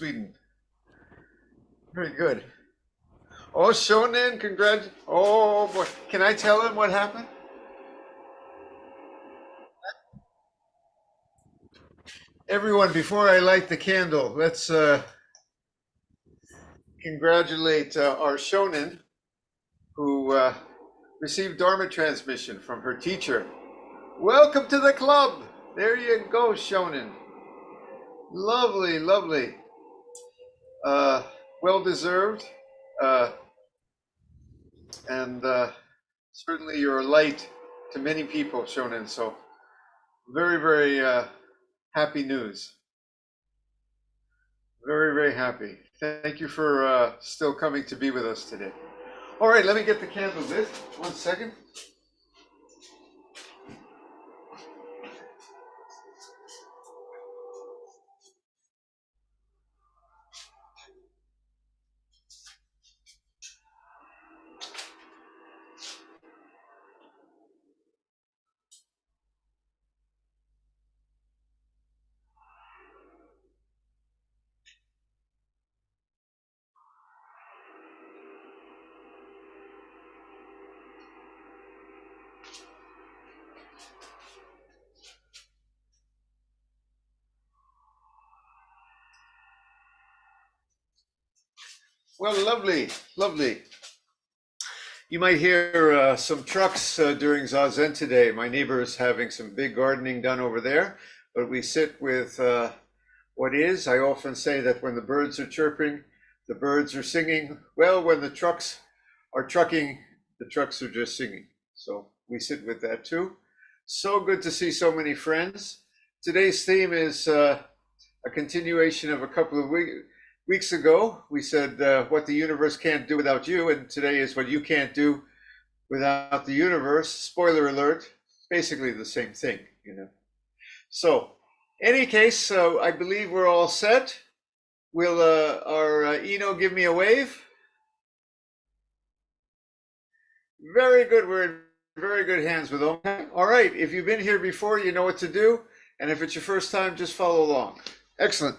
Sweden. Very good. Oh, Shonen, congrats. Oh, boy. Can I tell him what happened? Everyone, before I light the candle, let's congratulate our Shonen who received Dharma transmission from her teacher. Welcome to the club. There you go, Shonen. Lovely, lovely. Well deserved. Uh, and certainly you're a light to many people, Shonen. So very, very happy news. Very, very happy. Thank you for still coming to be with us today. All right, let me get the candle lit. 1 second. Well, lovely, lovely. You might hear some trucks during Zazen today. My neighbor is having some big gardening done over there, but we sit with what is. I often say that when the birds are chirping, the birds are singing. Well, when the trucks are trucking, the trucks are just singing. So we sit with that too. So good to see so many friends. Today's theme is a continuation of a couple of weeks ago. We said what the universe can't do without you, and today is what you can't do without the universe. Spoiler alert, basically the same thing, you know. So, any case, I believe we're all set. Will our Eno give me a wave? Very good. We're in very good hands with Om. All right. If you've been here before, you know what to do. And if it's your first time, just follow along. Excellent.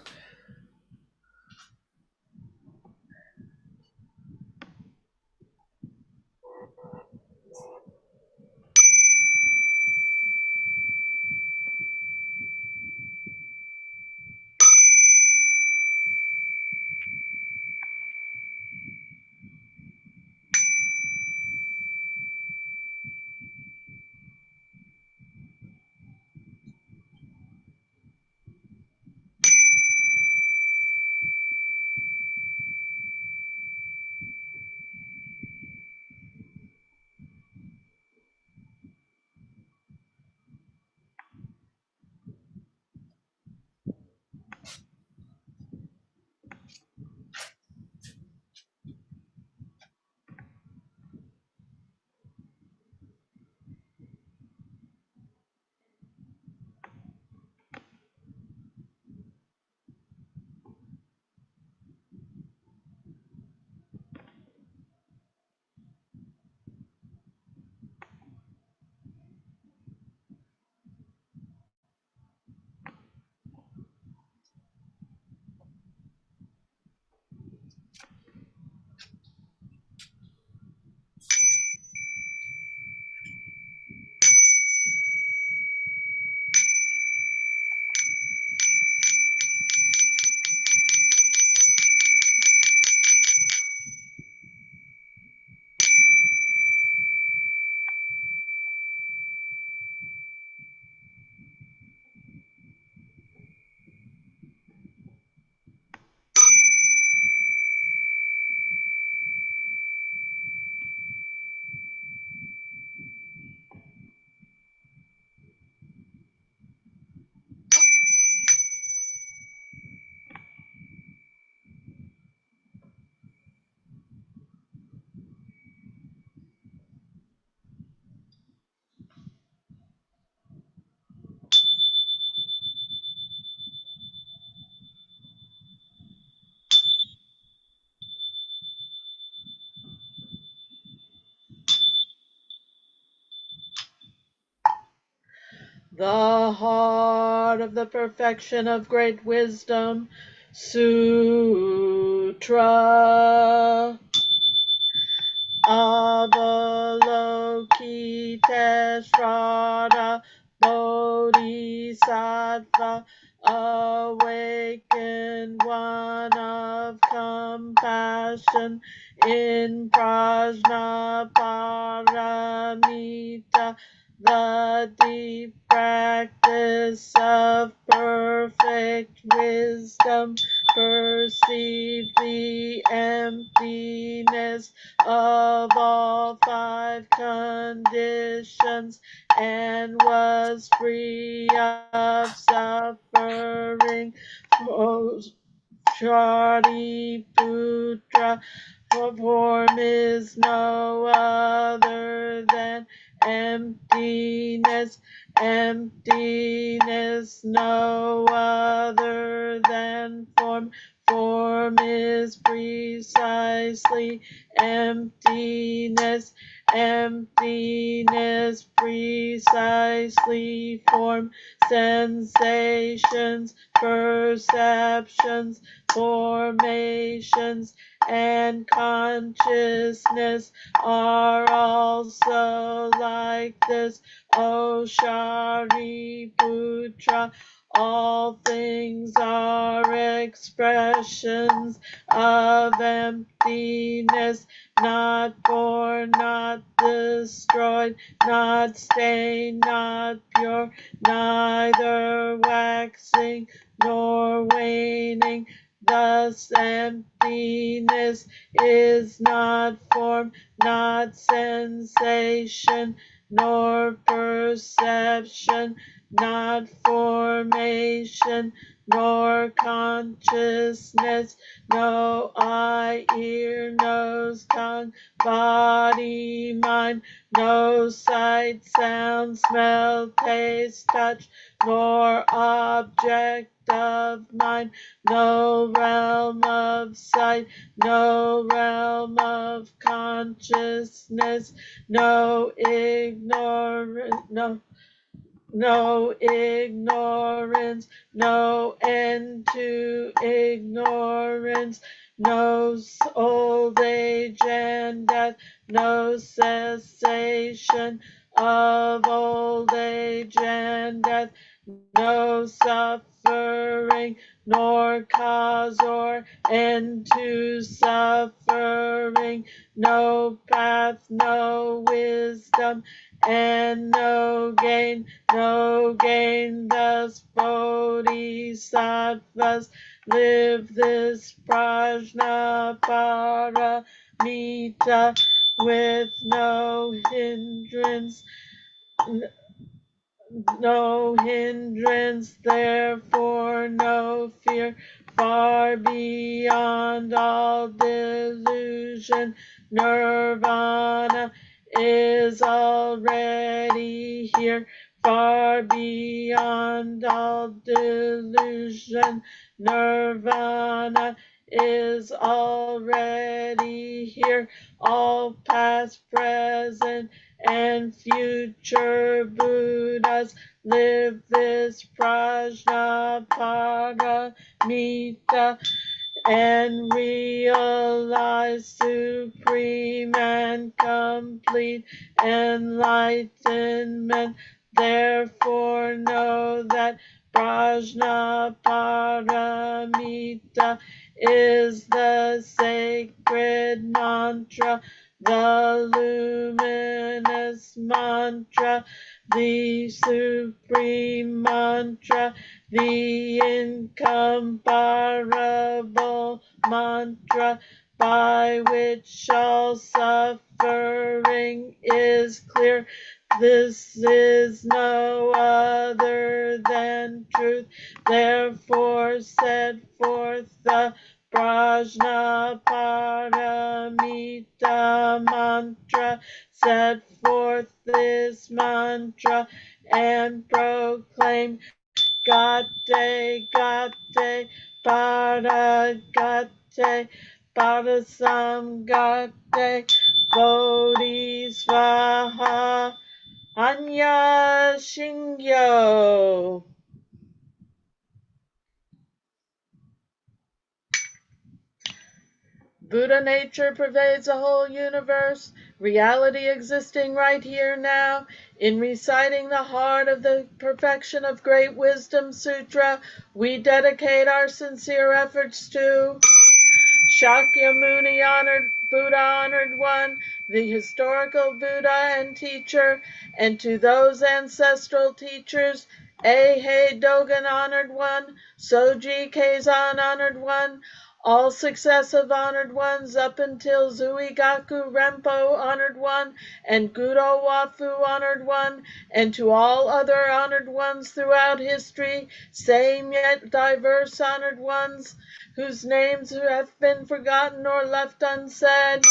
The heart of the perfection of great wisdom Sutra. Avalokiteshvara Bodhisattva, awakened one of compassion in Prajnaparamita, the deep practice of perfect wisdom, perceived the emptiness of all five conditions and was free of suffering. Shariputra, form is no other than emptiness, emptiness no other than form. Form is precisely emptiness, emptiness precisely form. Sensations, perceptions, formations, and consciousness are also like this, O Shariputra. All things are expressions of emptiness, not born, not destroyed, not stained, not pure, neither waxing nor waning. Thus emptiness is not form, not sensation, nor perception, not formation, nor consciousness, no eye, ear, nose, tongue, body, mind, no sight, sound, smell, taste, touch, nor object of mind, no realm of sight, no realm of consciousness, no ignorance, no ignorance, no end to ignorance, no old age and death, no cessation of old age and death, no suffering, nor cause or end to suffering, no path, no wisdom, and no gain, no gain. Thus bodhisattvas live this prajnaparamita with no hindrance, no hindrance, therefore no fear, far beyond all delusion. Nirvana is already here, far beyond all delusion. Nirvana is already here, all past, present, and future Buddhas live this prajnaparamita and realize supreme and complete enlightenment. Therefore know that prajnaparamita is the sacred mantra, the luminous mantra, the supreme mantra, the incomparable mantra, by which all suffering is clear. This is no other than truth. Therefore set forth the prajnaparamita mantra, set forth this mantra and proclaim Gate, Gate, Pada Gate, Pada Samgate, Bodhisvaha, Anya Shingyo. Buddha nature pervades the whole universe, reality existing right here now. In reciting the heart of the perfection of Great Wisdom Sutra, we dedicate our sincere efforts to Shakyamuni honored, Buddha honored one, the historical Buddha and teacher, and to those ancestral teachers, Eihei Dogen honored one, Soji Keizan honored one, all successive honored ones up until Zuigaku Rempo honored one, and Gudo Wafu honored one, and to all other honored ones throughout history, same yet diverse honored ones, whose names have been forgotten or left unsaid.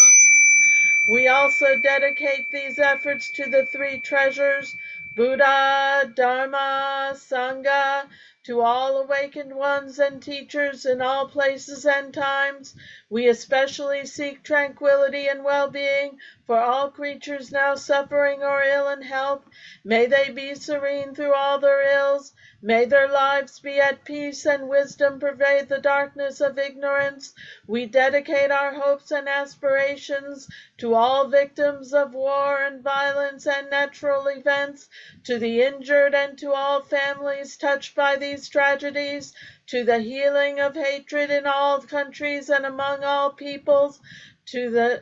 We also dedicate these efforts to the three treasures, Buddha, Dharma, Sangha, to all awakened ones and teachers in all places and times. We especially seek tranquility and well-being for all creatures now suffering or ill in health. May they be serene through all their ills. May their lives be at peace and wisdom pervade the darkness of ignorance. We dedicate our hopes and aspirations to all victims of war and violence and natural events, to the injured and to all families touched by these tragedies, to the healing of hatred in all countries and among all peoples, to the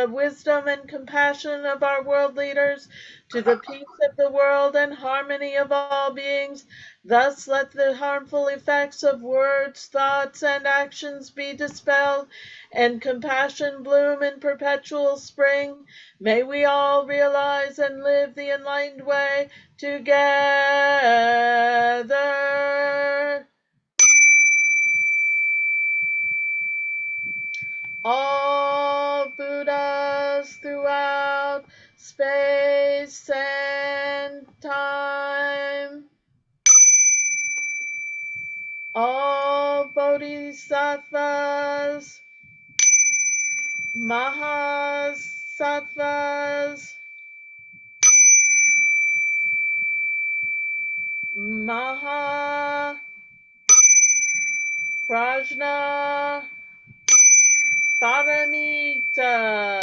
wisdom and compassion of our world leaders, to the peace of the world and harmony of all beings. Thus let the harmful effects of words, thoughts, and actions be dispelled, and compassion bloom in perpetual spring. May we all realize and live the enlightened way together. All Buddhas throughout space and time. All Bodhisattvas, Mahasattvas, Maha Prajna Paramita.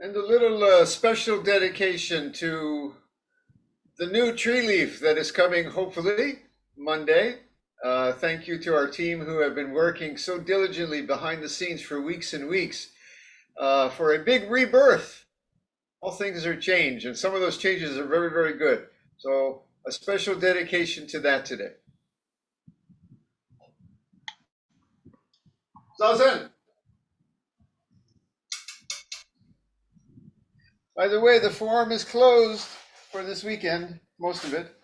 And a little special dedication to the new Treeleaf that is coming hopefully Monday. Thank you to our team who have been working so diligently behind the scenes for weeks and weeks for a big rebirth. All things are changed, and some of those changes are very, very good. So a special dedication to that today. Zazen! By the way, the forum is closed for this weekend, most of it.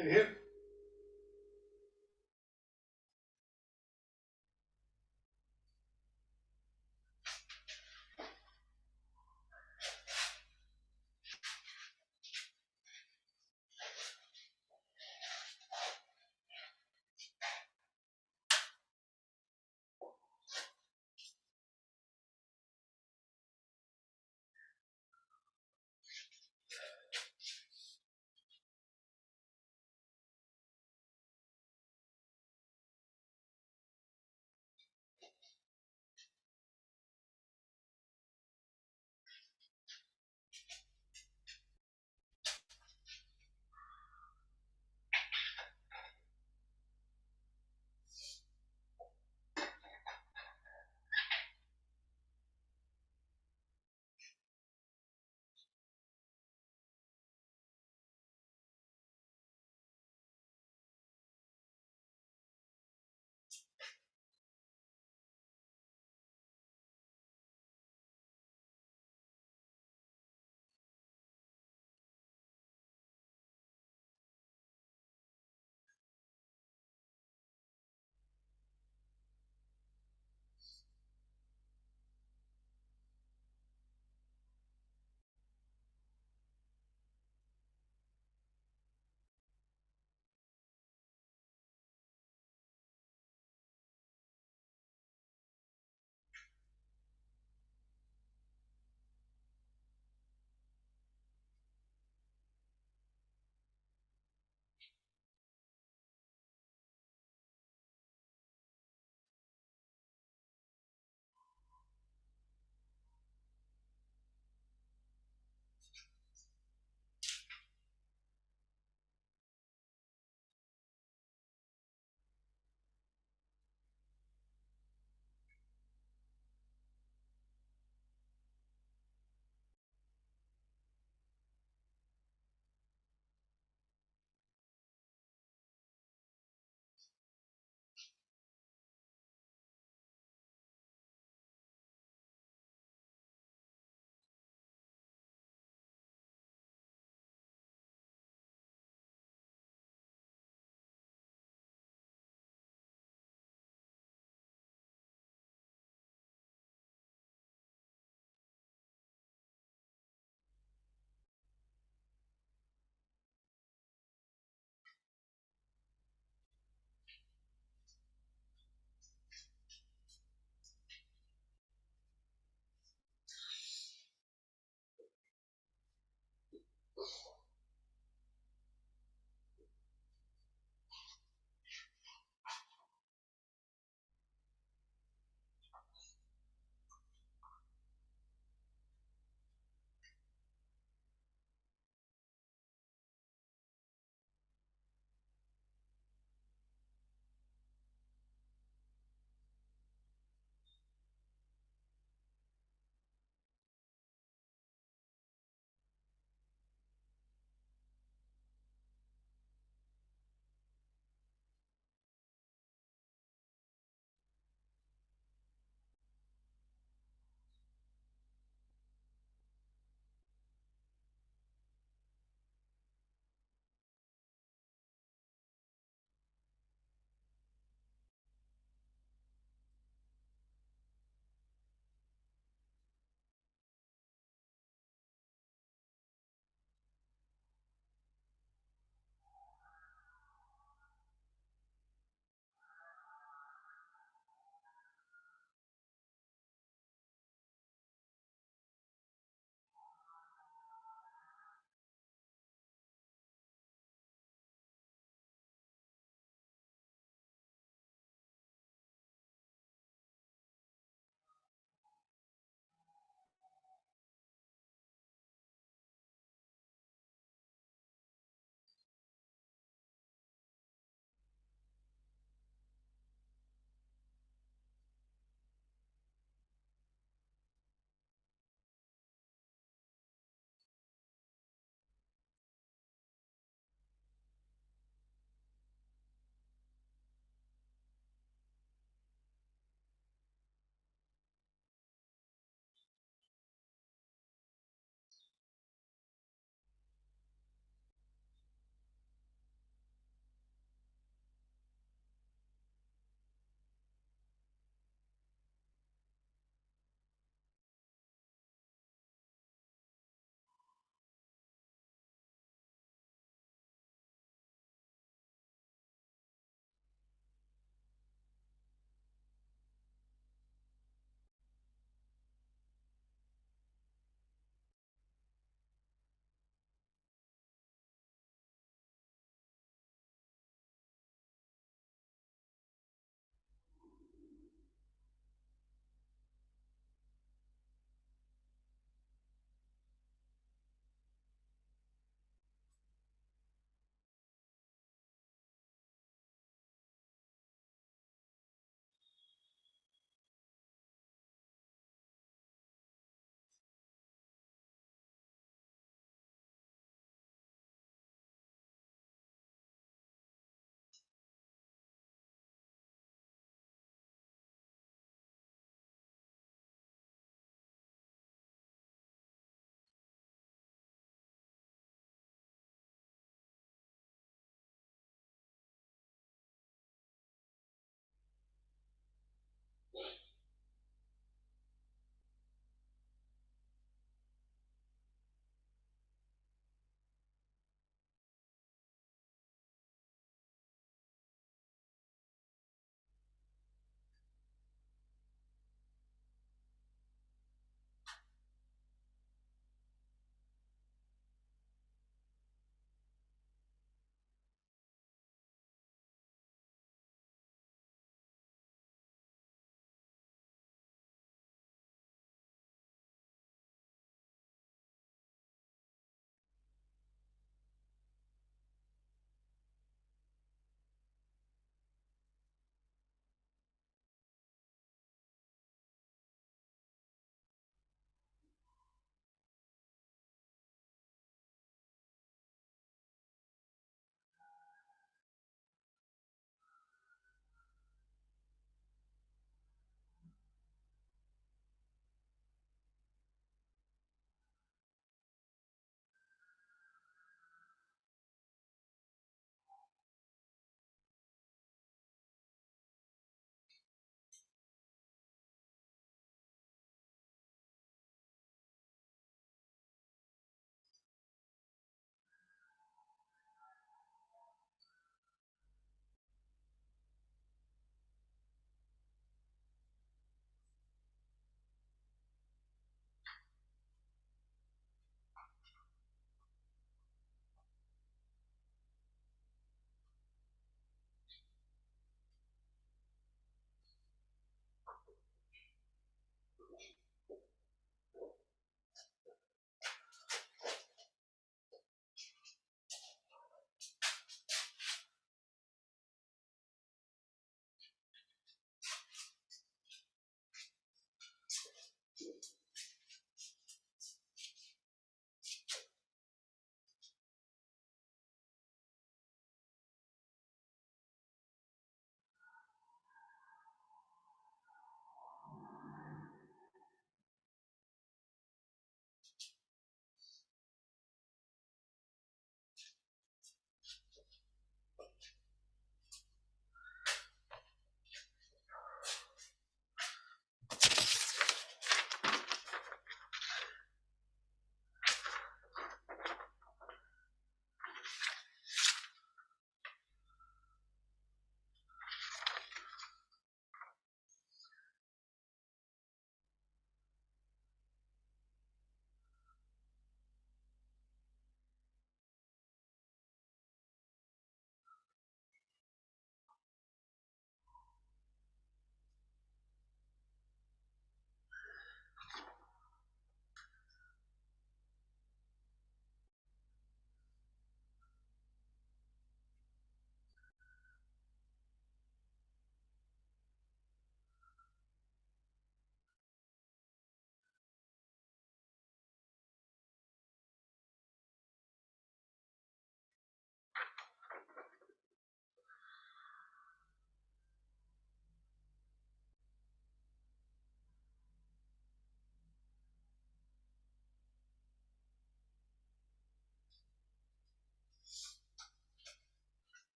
KINHIN.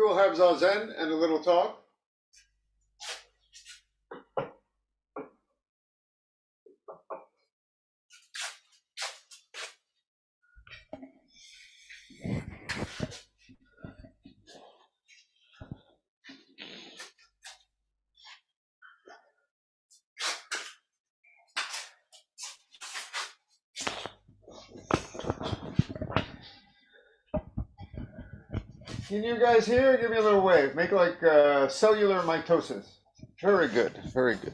We will have Zazen and a little talk. Can you guys hear? Give me a little wave. Make like cellular mitosis. Very good. Very good.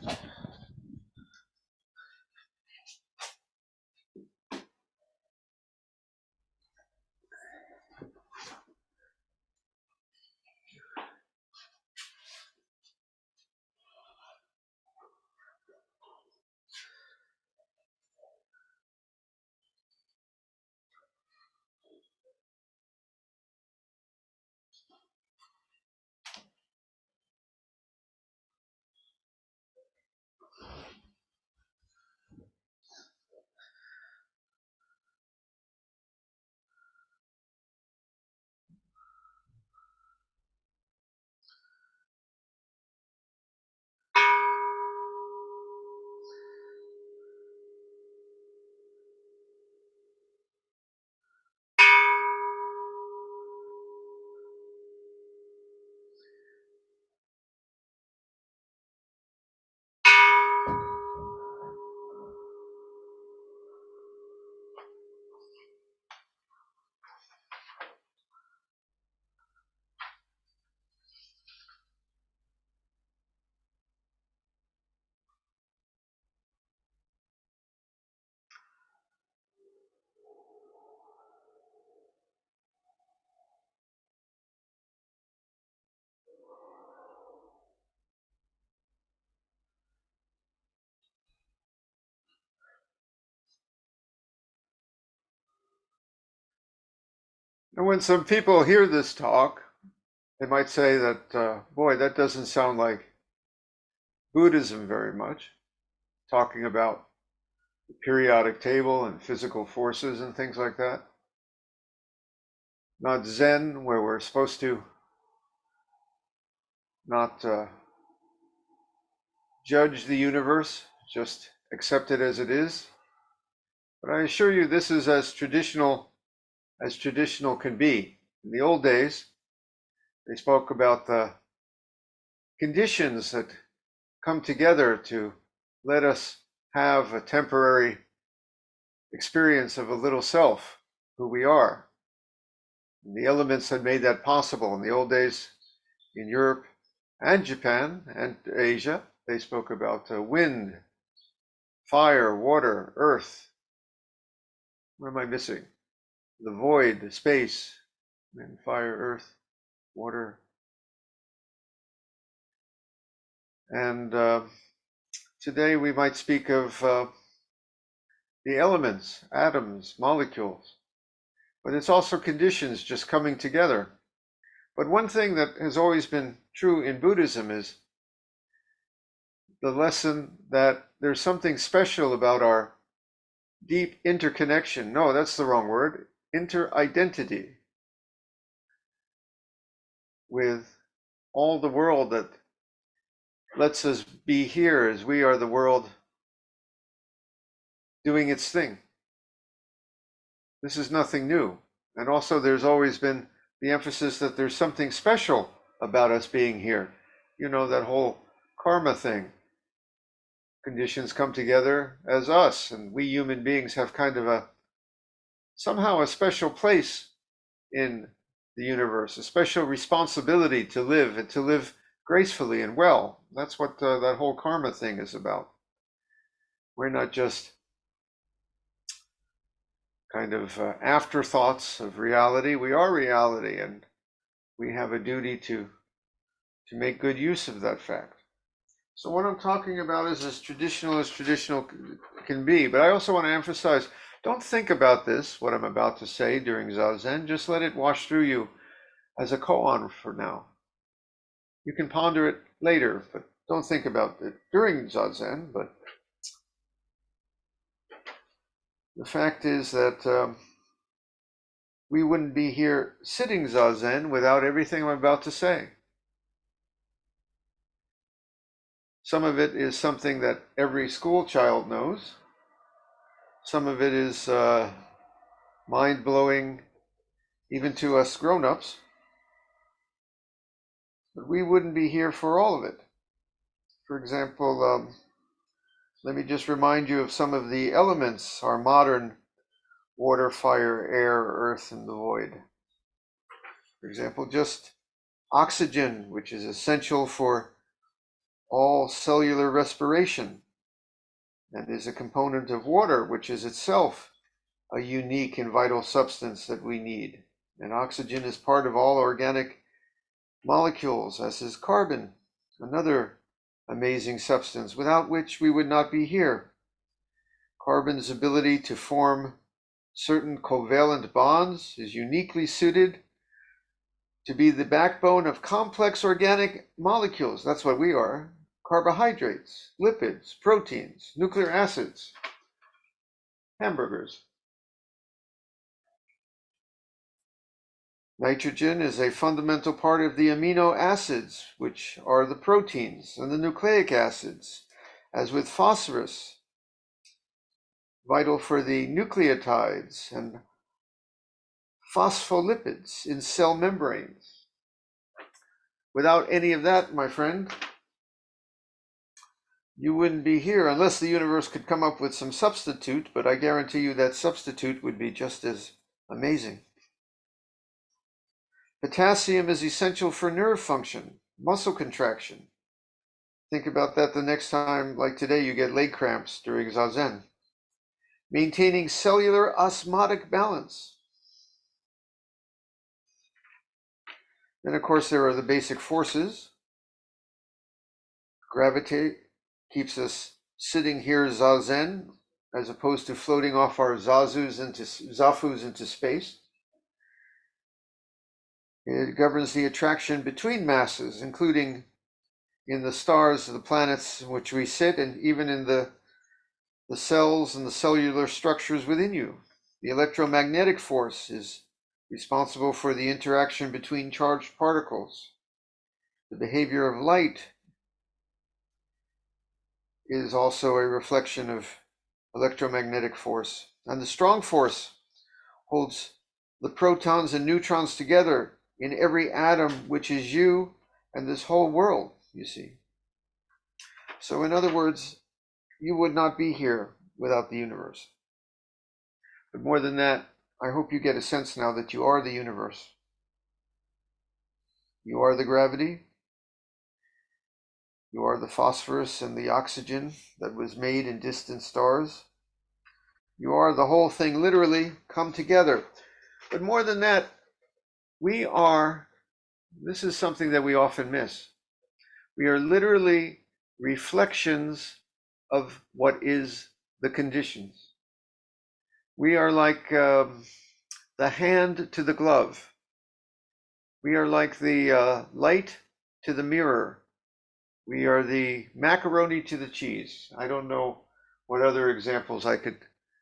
And when some people hear this talk, they might say that, boy, that doesn't sound like Buddhism very much, talking about the periodic table and physical forces and things like that. Not Zen, where we're supposed to not judge the universe, just accept it as it is. But I assure you, this is as traditional can be. In the old days, they spoke about the conditions that come together to let us have a temporary experience of a little self, who we are. And the elements that made that possible in the old days in Europe and Japan and Asia, they spoke about wind, fire, water, earth. What am I missing? The void, the space, wind, fire, earth, water. And today we might speak of the elements, atoms, molecules, but it's also conditions just coming together. But one thing that has always been true in Buddhism is the lesson that there's something special about our deep interconnection. No, that's the wrong word. Interidentity with all the world that lets us be here as we are the world doing its thing. This is nothing new. And also there's always been the emphasis that there's something special about us being here. You know, that whole karma thing. Conditions come together as us, and we human beings have kind of somehow a special place in the universe, a special responsibility to live and to live gracefully and well. That's what that whole karma thing is about. We're not just kind of afterthoughts of reality. We are reality, and we have a duty to make good use of that fact. So what I'm talking about is as traditional can be, but I also want to emphasize, don't think about this, what I'm about to say during Zazen, just let it wash through you as a koan for now. You can ponder it later, but don't think about it during Zazen. But the fact is that we wouldn't be here sitting Zazen without everything I'm about to say. Some of it is something that every school child knows. Some of it is mind-blowing even to us grown-ups. But we wouldn't be here for all of it. For example, let me just remind you of some of the elements, our modern water, fire, air, earth, and the void. For example, just oxygen, which is essential for all cellular respiration, and is a component of water, which is itself a unique and vital substance that we need. And oxygen is part of all organic molecules, as is carbon, another amazing substance without which we would not be here. Carbon's ability to form certain covalent bonds is uniquely suited to be the backbone of complex organic molecules. That's what we are. Carbohydrates, lipids, proteins, nucleic acids, hamburgers. Nitrogen is a fundamental part of the amino acids, which are the proteins, and the nucleic acids, as with phosphorus, vital for the nucleotides and phospholipids in cell membranes. Without any of that, my friend, you wouldn't be here unless the universe could come up with some substitute, but I guarantee you that substitute would be just as amazing. Potassium is essential for nerve function, muscle contraction. Think about that the next time, like today, you get leg cramps during Zazen. Maintaining cellular osmotic balance. Then, of course, there are the basic forces. Gravity keeps us sitting here Zazen, as opposed to floating off our zafus into space. It governs the attraction between masses, including in the stars, the planets in which we sit, and even in the cells and the cellular structures within you. The electromagnetic force is responsible for the interaction between charged particles. The behavior of light is also a reflection of electromagnetic force. And the strong force holds the protons and neutrons together in every atom, which is you and this whole world, you see. So in other words, you would not be here without the universe. But more than that, I hope you get a sense now that you are the universe. You are the gravity. You are the phosphorus and the oxygen that was made in distant stars. You are the whole thing literally come together. But more than that, we are, this is something that we often miss. We are literally reflections of what is the conditions. We are like the hand to the glove. We are like the light to the mirror. We are the macaroni to the cheese. I don't know what other examples I could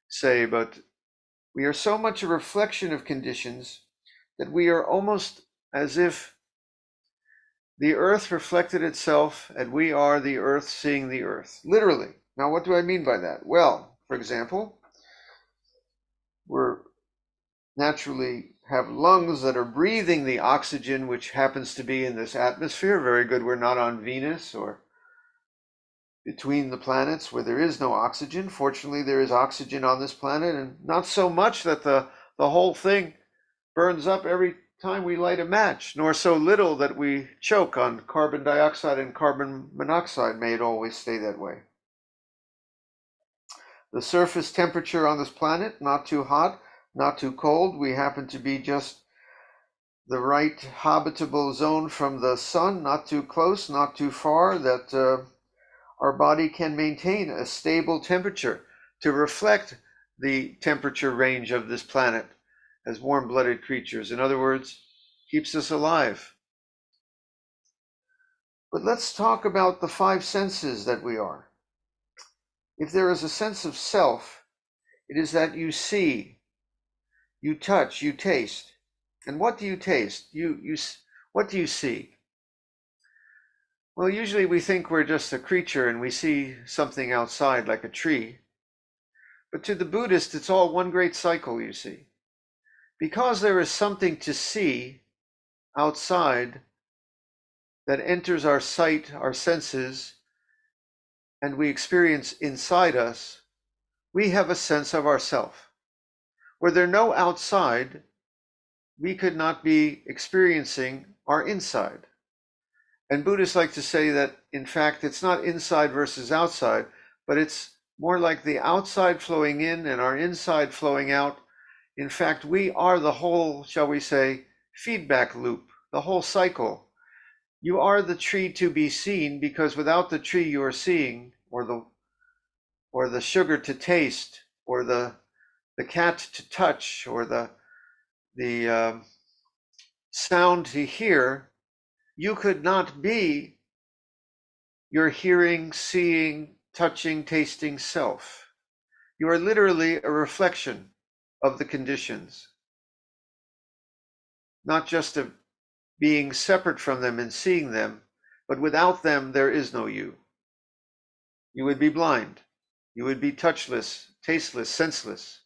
say, but we are so much a reflection of conditions that we are almost as if the earth reflected itself and we are the earth seeing the earth, literally. Now, what do I mean by that? Well, for example, we're naturally have lungs that are breathing the oxygen which happens to be in this atmosphere. Very good, we're not on Venus or between the planets where there is no oxygen. Fortunately, there is oxygen on this planet, and not so much that the whole thing burns up every time we light a match, nor so little that we choke on carbon dioxide and carbon monoxide. May it always stay that way. The surface temperature on this planet, not too hot, not too cold. We happen to be just the right habitable zone from the sun, not too close, not too far, that our body can maintain a stable temperature to reflect the temperature range of this planet as warm-blooded creatures. In other words, keeps us alive. But let's talk about the five senses that we are. If there is a sense of self, it is that you see You touch, you taste. And what do you taste? What do you see? Well, usually we think we're just a creature and we see something outside like a tree. But to the Buddhist, it's all one great cycle, you see. Because there is something to see outside that enters our sight, our senses, and we experience inside us, we have a sense of ourself. Were there no outside, we could not be experiencing our inside. And Buddhists like to say that, in fact, it's not inside versus outside, but it's more like the outside flowing in and our inside flowing out. In fact, we are the whole, shall we say, feedback loop, the whole cycle. You are the tree to be seen because without the tree you are seeing, or the sugar to taste, or the cat to touch, or the sound to hear, you could not be your hearing, seeing, touching, tasting self. You are literally a reflection of the conditions, not just of being separate from them and seeing them, but without them, there is no you. You would be blind. You would be touchless, tasteless, senseless.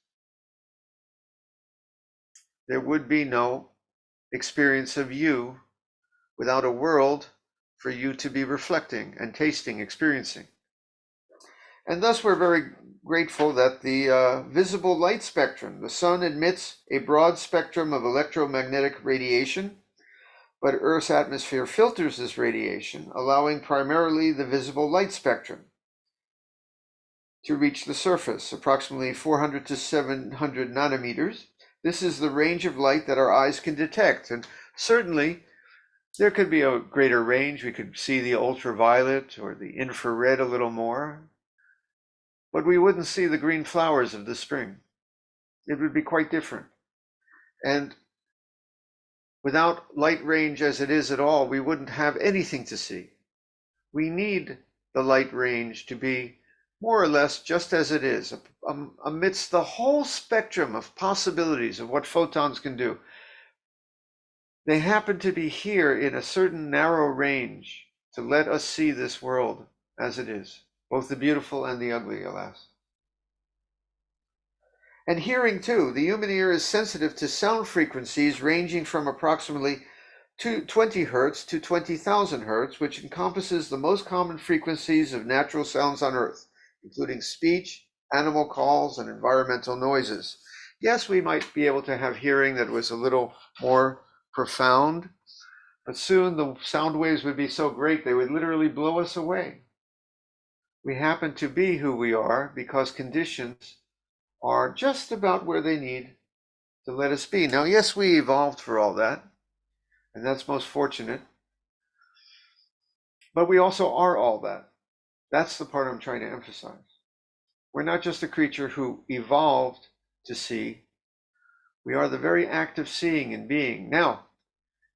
There would be no experience of you without a world for you to be reflecting and tasting, experiencing. And thus we're very grateful that the visible light spectrum, the sun emits a broad spectrum of electromagnetic radiation, but Earth's atmosphere filters this radiation, allowing primarily the visible light spectrum to reach the surface, approximately 400 to 700 nanometers. This is the range of light that our eyes can detect. And certainly there could be a greater range. We could see the ultraviolet or the infrared a little more, but we wouldn't see the green flowers of the spring. It would be quite different. And without light range as it is at all, we wouldn't have anything to see. We need the light range to be more or less just as it is, amidst the whole spectrum of possibilities of what photons can do. They happen to be here in a certain narrow range to let us see this world as it is, both the beautiful and the ugly, alas. And hearing too, the human ear is sensitive to sound frequencies ranging from approximately 20 hertz to 20,000 hertz, which encompasses the most common frequencies of natural sounds on Earth, including speech, animal calls, and environmental noises. Yes, we might be able to have hearing that was a little more profound, but soon the sound waves would be so great they would literally blow us away. We happen to be who we are because conditions are just about where they need to let us be. Now, yes, we evolved for all that, and that's most fortunate, but we also are all that. That's the part I'm trying to emphasize. We're not just a creature who evolved to see. We are the very act of seeing and being. Now,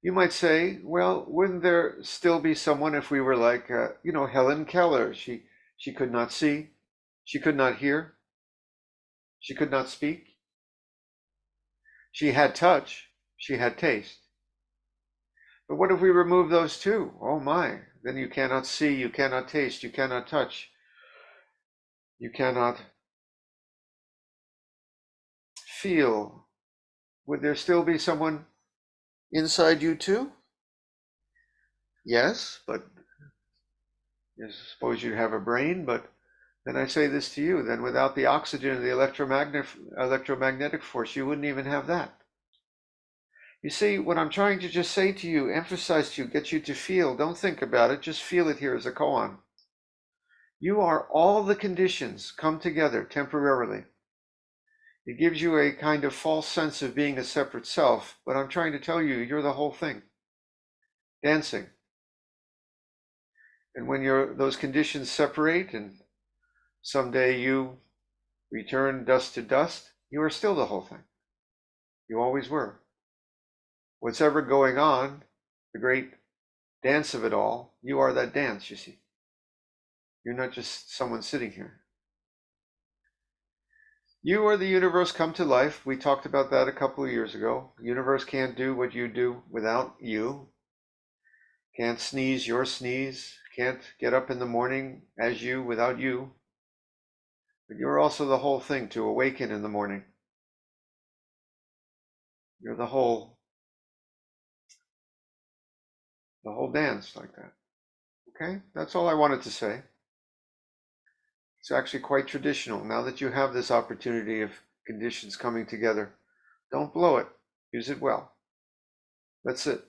you might say, well, wouldn't there still be someone if we were like, Helen Keller? She could not see, she could not hear, she could not speak. She had touch, she had taste. But what if we remove those two? Oh my, then you cannot see, you cannot taste, you cannot touch, you cannot feel. Would there still be someone inside you too? Yes, but I suppose you'd have a brain, but then I say this to you, then without the oxygen and the electromagnetic force, you wouldn't even have that. You see, what I'm trying to just say to you, emphasize to you, get you to feel, don't think about it, just feel it here as a koan. You are all the conditions come together temporarily. It gives you a kind of false sense of being a separate self, but I'm trying to tell you, you're the whole thing, dancing. And when those conditions separate and someday you return dust to dust, you are still the whole thing. You always were. What's ever going on, the great dance of it all, you are that dance, you see. You're not just someone sitting here. You or the universe come to life. We talked about that a couple of years ago. The universe can't do what you do without you. Can't sneeze your sneeze. Can't get up in the morning as you without you. But you're also the whole thing to awaken in the morning. You're the whole dance like that. Okay? That's all I wanted to say. It's actually quite traditional. Now that you have this opportunity of conditions coming together, don't blow it. Use it well. That's it.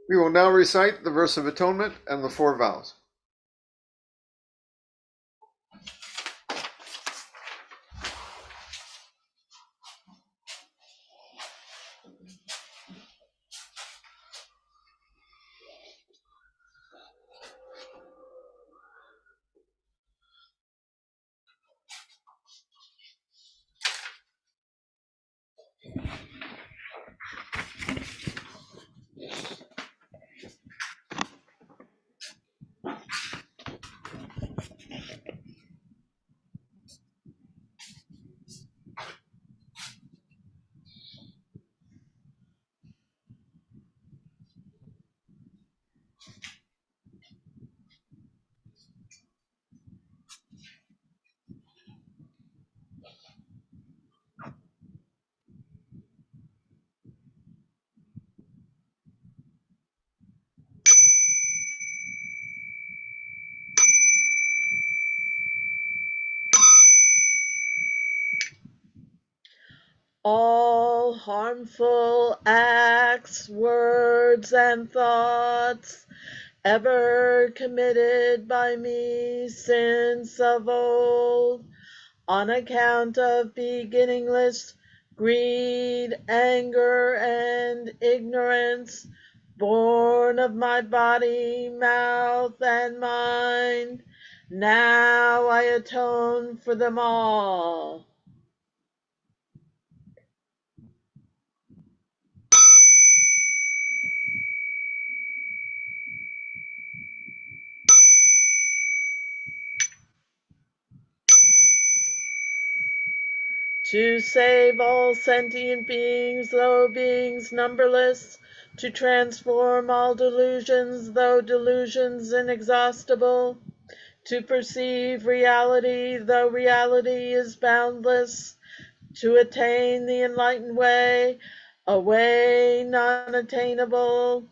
We will now recite the verse of atonement and the 4 vows. All harmful acts, words, and thoughts ever committed by me since of old, on account of beginningless greed, anger, and ignorance, born of my body, mouth, and mind, now I atone for them all. To save all sentient beings, though beings numberless, to transform all delusions, though delusions inexhaustible, to perceive reality, though reality is boundless, to attain the enlightened way, a way non-attainable,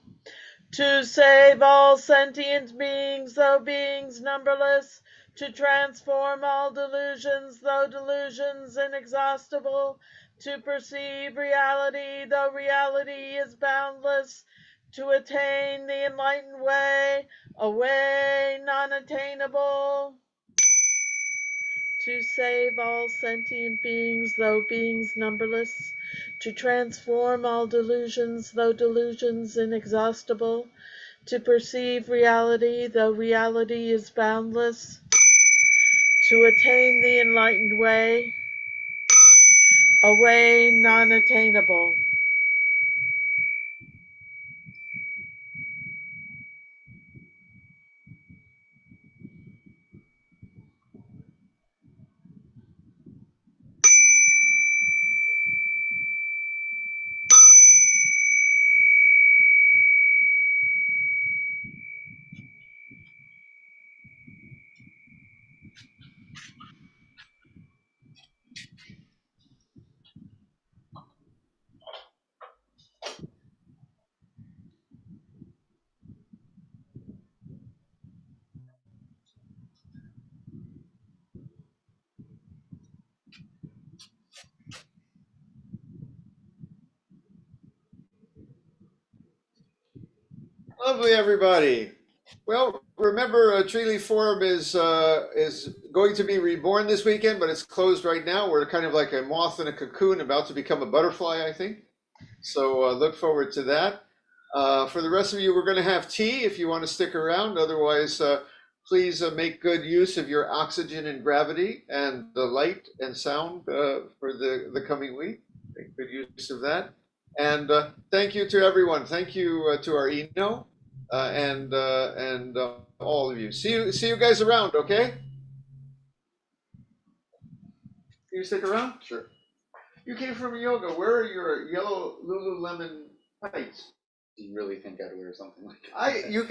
to save all sentient beings, though beings numberless, to transform all delusions, though delusions inexhaustible, to perceive reality, though reality is boundless, to attain the enlightened way, a way non-attainable, to save all sentient beings, though beings numberless, to transform all delusions, though delusions inexhaustible, to perceive reality, though reality is boundless, to attain the enlightened way, a way non-attainable. Lovely, everybody. Well, remember, Treeleaf Forum is going to be reborn this weekend, but it's closed right now. We're kind of like a moth in a cocoon, about to become a butterfly, I think. So look forward to that. For the rest of you, we're going to have tea if you want to stick around. Otherwise, please make good use of your oxygen and gravity and the light and sound for the coming week. Make good use of that. And thank you to everyone. Thank you to our Eno and all of you. See you guys around. Okay? Can you stick around? Sure. You came from yoga. Where are your yellow Lululemon tights? Do you really think I'd wear something like that? You